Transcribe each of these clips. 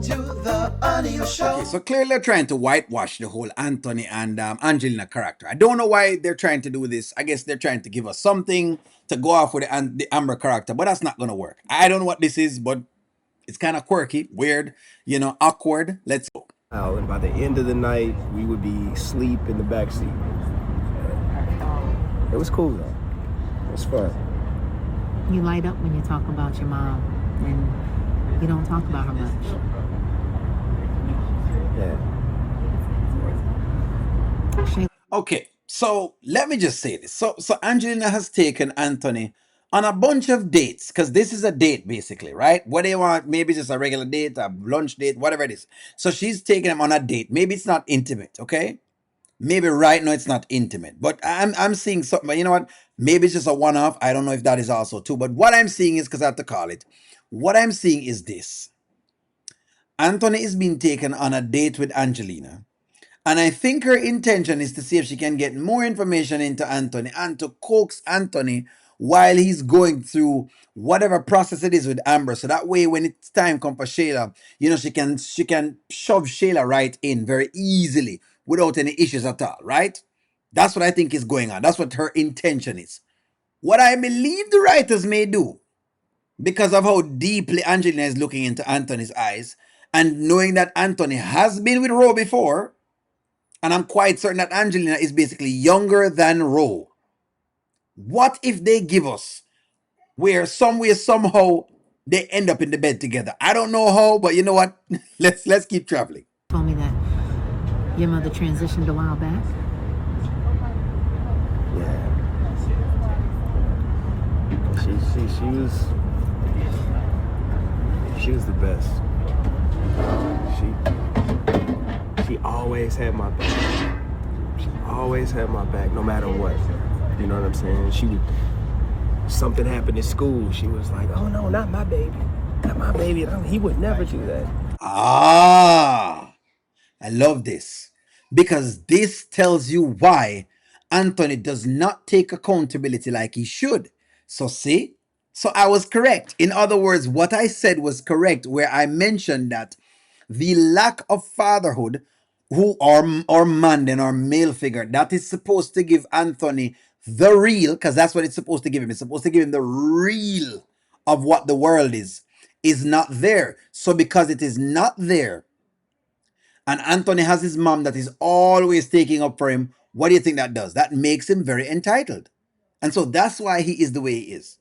to the audio show. Okay, so clearly they're trying to whitewash the whole Anthony and Angelina character. I don't know why they're trying to do this. I guess they're trying to give us something to go off with the Amber character, but that's not going to work. I don't know what this is, but it's kind of quirky, weird, awkward. Let's go. And by the end of the night, we would be asleep in the back seat. It was cool though. It was fun. You light up when you talk about your mom, and you don't talk about her much. Yeah. Okay, so let me just say this. So Angelina has taken Anthony on a bunch of dates, because this is a date basically, right? What do you want? Maybe just a regular date, a lunch date, whatever it is. So she's taking him on a date. Maybe it's not intimate, okay? Maybe right now it's not intimate, but I'm seeing something. But you know what? Maybe it's just a one-off. I don't know if that is also too. But what I'm seeing is, because I have to call it, what I'm seeing is this: Anthony is being taken on a date with Angelina, and I think her intention is to see if she can get more information into Anthony and to coax Anthony while he's going through whatever process it is with Amber. So that way, when it's time comes for Shayla, she can shove Shayla right in very easily without any issues at all, right? That's what I think is going on. That's what her intention is. What I believe the writers may do, because of how deeply Angelina is looking into Anthony's eyes, and knowing that Anthony has been with Ro before, and I'm quite certain that Angelina is basically younger than Ro. What if they give us where somewhere, somehow, they end up in the bed together? I don't know how, but you know what? Let's keep traveling. Told me that your mother transitioned a while back. Yeah. She was the best. She always had my back. She always had my back, no matter what. You know what I'm saying? She would, something happened at school. She was like, "Oh no, not my baby, not my baby." He would never do that. Ah, I love this, because this tells you why Anthony does not take accountability like he should. So see, so I was correct. In other words, what I said was correct, where I mentioned that the lack of fatherhood, who or man then, or male figure, that is supposed to give Anthony the real, because that's what it's supposed to give him. It's supposed to give him the real of what the world is not there. So because it is not there, and Anthony has his mom that is always taking up for him, what do you think that does? That makes him very entitled. And so that's why he is the way he is.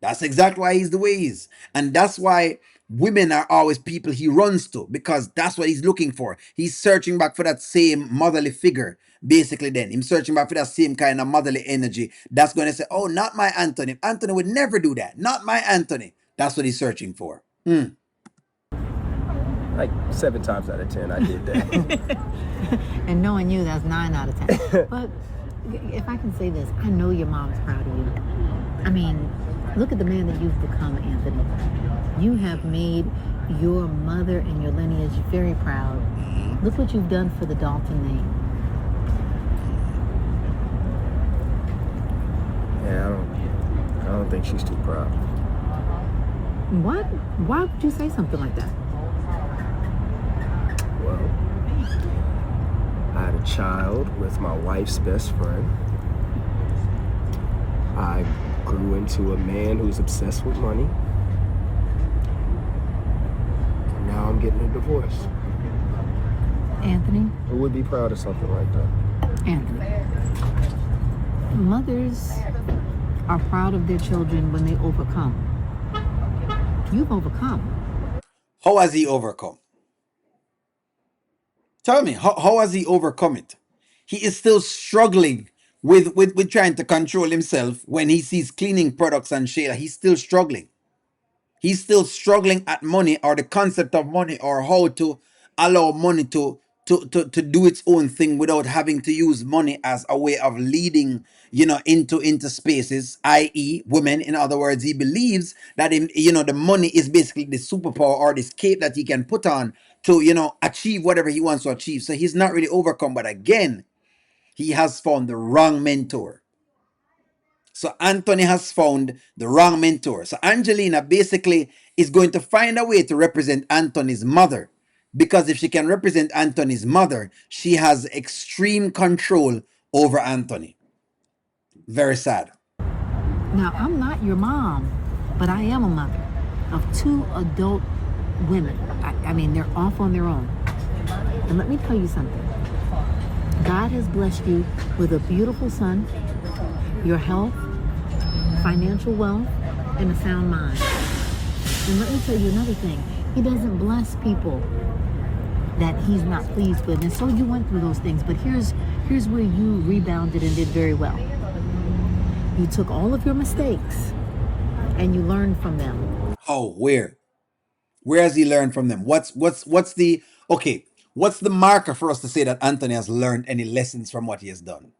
That's exactly why he's the way he is. And that's why women are always people he runs to, because that's what he's looking for. He's searching back for that same motherly figure, basically. Then he's searching back for that same kind of motherly energy that's going to say, oh, not my Anthony. Anthony would never do that. Not my Anthony. That's what he's searching for. Like 7 times out of 10, I did that. And knowing you, that's 9 out of 10. But if I can say this, I know your mom's proud of you. I mean, look at the man that you've become, Anthony. You have made your mother and your lineage very proud. Look what you've done for the Dalton name. Yeah, I don't think she's too proud. What? Why would you say something like that? Well, I had a child with my wife's best friend. I grew into a man who's obsessed with money. And now I'm getting a divorce. Anthony? Who would be proud of something like that? Anthony. Mothers are proud of their children when they overcome. You've overcome. How has he overcome? Tell me, how has he overcome it? He is still struggling with trying to control himself when he sees cleaning products and Shayla. He's still struggling. He's still struggling at money, or the concept of money, or how to allow money to do its own thing without having to use money as a way of leading, into spaces, i.e. women. In other words, he believes that the money is basically the superpower or the cape that he can put on to, achieve whatever he wants to achieve. So he's not really overcome, but again, he has found the wrong mentor. So Anthony has found the wrong mentor. So Angelina basically is going to find a way to represent Anthony's mother. because if she can represent Anthony's mother, she has extreme control over Anthony. Very sad. Now, I'm not your mom, but I am a mother of two adult women. I mean, they're off on their own. And let me tell you something. God has blessed you with a beautiful son, your health, financial wealth, and a sound mind. And let me tell you another thing. He doesn't bless people that he's not pleased with. And so you went through those things. But here's where you rebounded and did very well. You took all of your mistakes and you learned from them. Oh, where? Where has he learned from them? What's the okay? What's the marker for us to say that Anthony has learned any lessons from what he has done?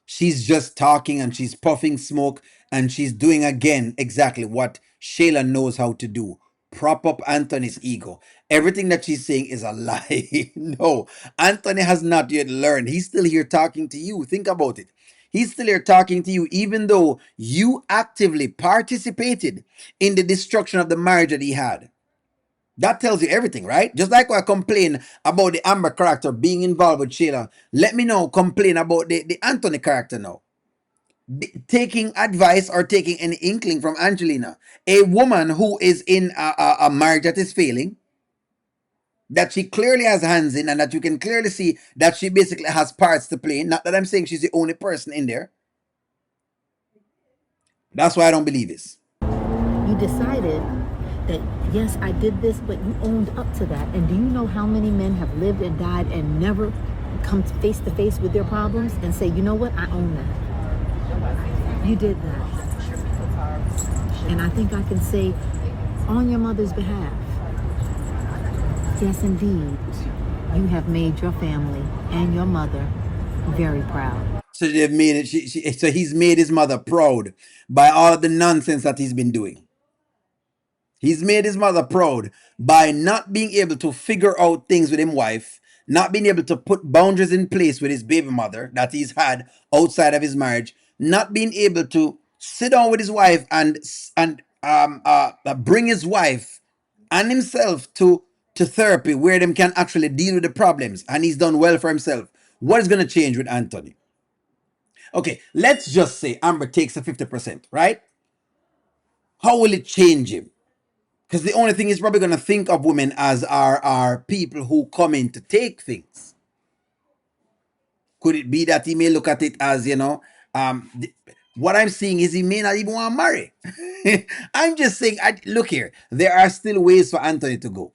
She's just talking and she's puffing smoke and she's doing again exactly what Shayla knows how to do. Prop up Anthony's ego. Everything that she's saying is a lie. No, Anthony has not yet learned. He's still here talking to you. Think about it. He's still here talking to you, even though you actively participated in the destruction of the marriage that he had. That tells you everything, right? Just like I complain about the Amber character being involved with Shayla, let me now complain about the Anthony character now. Taking advice or taking any inkling from Angelina, a woman who is in a marriage that is failing, that she clearly has hands in, and that you can clearly see that she basically has parts to play. Not that I'm saying she's the only person in there. That's why I don't believe this. You decided that, yes, I did this, but you owned up to that. And do you know how many men have lived and died and never come face to face with their problems and say, you know what, I own that. You did that. And I think I can say on your mother's behalf, yes, indeed, you have made your family and your mother very proud. So they've made it. So he's made his mother proud by all of the nonsense that he's been doing. He's made his mother proud by not being able to figure out things with his wife, not being able to put boundaries in place with his baby mother that he's had outside of his marriage, not being able to sit down with his wife and bring his wife and himself to therapy where them can actually deal with the problems, and he's done well for himself. What is going to change with Anthony? Okay, let's just say Amber takes a 50%, right? How will it change him? Because the only thing he's probably going to think of women as are people who come in to take things. Could it be that he may look at it as, what I'm seeing is he may not even want to marry. I'm just saying, look here, there are still ways for Anthony to go.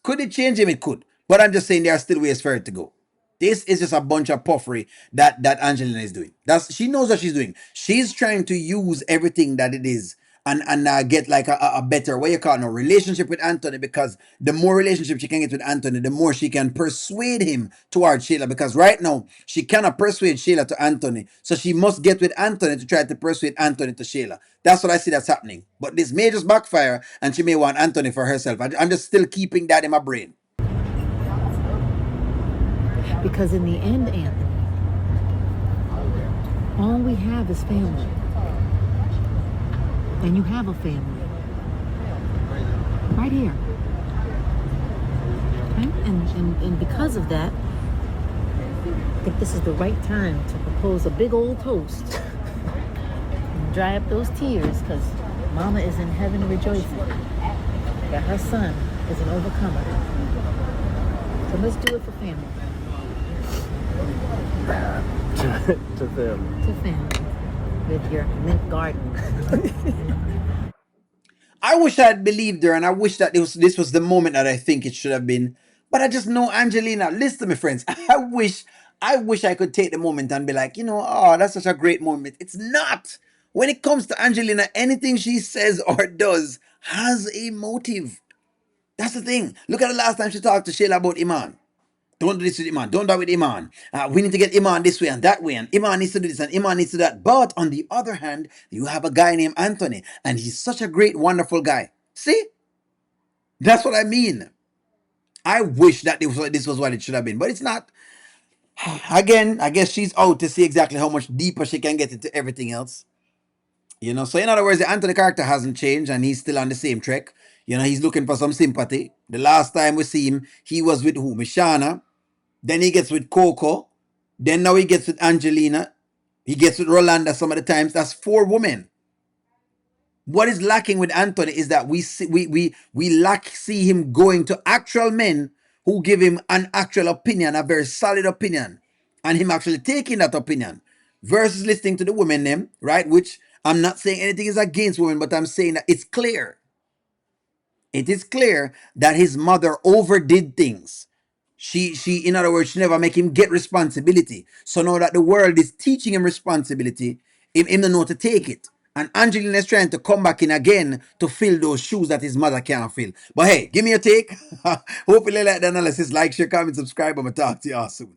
Could it change him? It could. But I'm just saying there are still ways for it to go. This is just a bunch of puffery that Angelina is doing. She knows what she's doing. She's trying to use everything that it is and get like a better, what you call it, no, relationship with Anthony, because the more relationship she can get with Anthony, the more she can persuade him towards Shayla, because right now she cannot persuade Shayla to Anthony, so she must get with Anthony to try to persuade Anthony to Shayla. That's what I see that's happening. But this may just backfire and she may want Anthony for herself. I'm just still keeping that in my brain. Because in the end, Anthony, all we have is family. And you have a family. Right here. Okay? And because of that, I think this is the right time to propose a big old toast. And dry up those tears, because Mama is in heaven rejoicing that her son is an overcomer. So let's do it for family. To family. To family. With your mint garden. I wish I had believed her, and I wish that this was the moment that I think it should have been. But I just know Angelina. Listen to me, friends. I wish I could take the moment and be like, oh, that's such a great moment. It's not. When it comes to Angelina, anything she says or does has a motive. That's the thing. Look at the last time she talked to Shayla about Iman. Don't do this with Iman. Don't do that with Iman. We need to get Iman this way and that way. And Iman needs to do this and Iman needs to do that. But on the other hand, you have a guy named Anthony. And he's such a great, wonderful guy. See? That's what I mean. I wish that this was what it should have been. But it's not. Again, I guess she's out to see exactly how much deeper she can get into everything else. So in other words, the Anthony character hasn't changed and he's still on the same track. You know, he's looking for some sympathy. The last time we see him, he was with who? Mishana. Then he gets with Coco. Then now he gets with Angelina. He gets with Rolanda some of the times. That's 4 women. What is lacking with Anthony is that we see him going to actual men who give him an actual opinion, a very solid opinion, and him actually taking that opinion versus listening to the women them, right? Which I'm not saying anything is against women, but I'm saying that it's clear. It is clear that his mother overdid things. She, in other words, she never make him get responsibility. So now that the world is teaching him responsibility, him don't know to take it. And Angelina is trying to come back in again to fill those shoes that his mother can't fill. But hey, give me a take. Hopefully you like the analysis. Like, share, comment, subscribe. I'm going to talk to you all soon.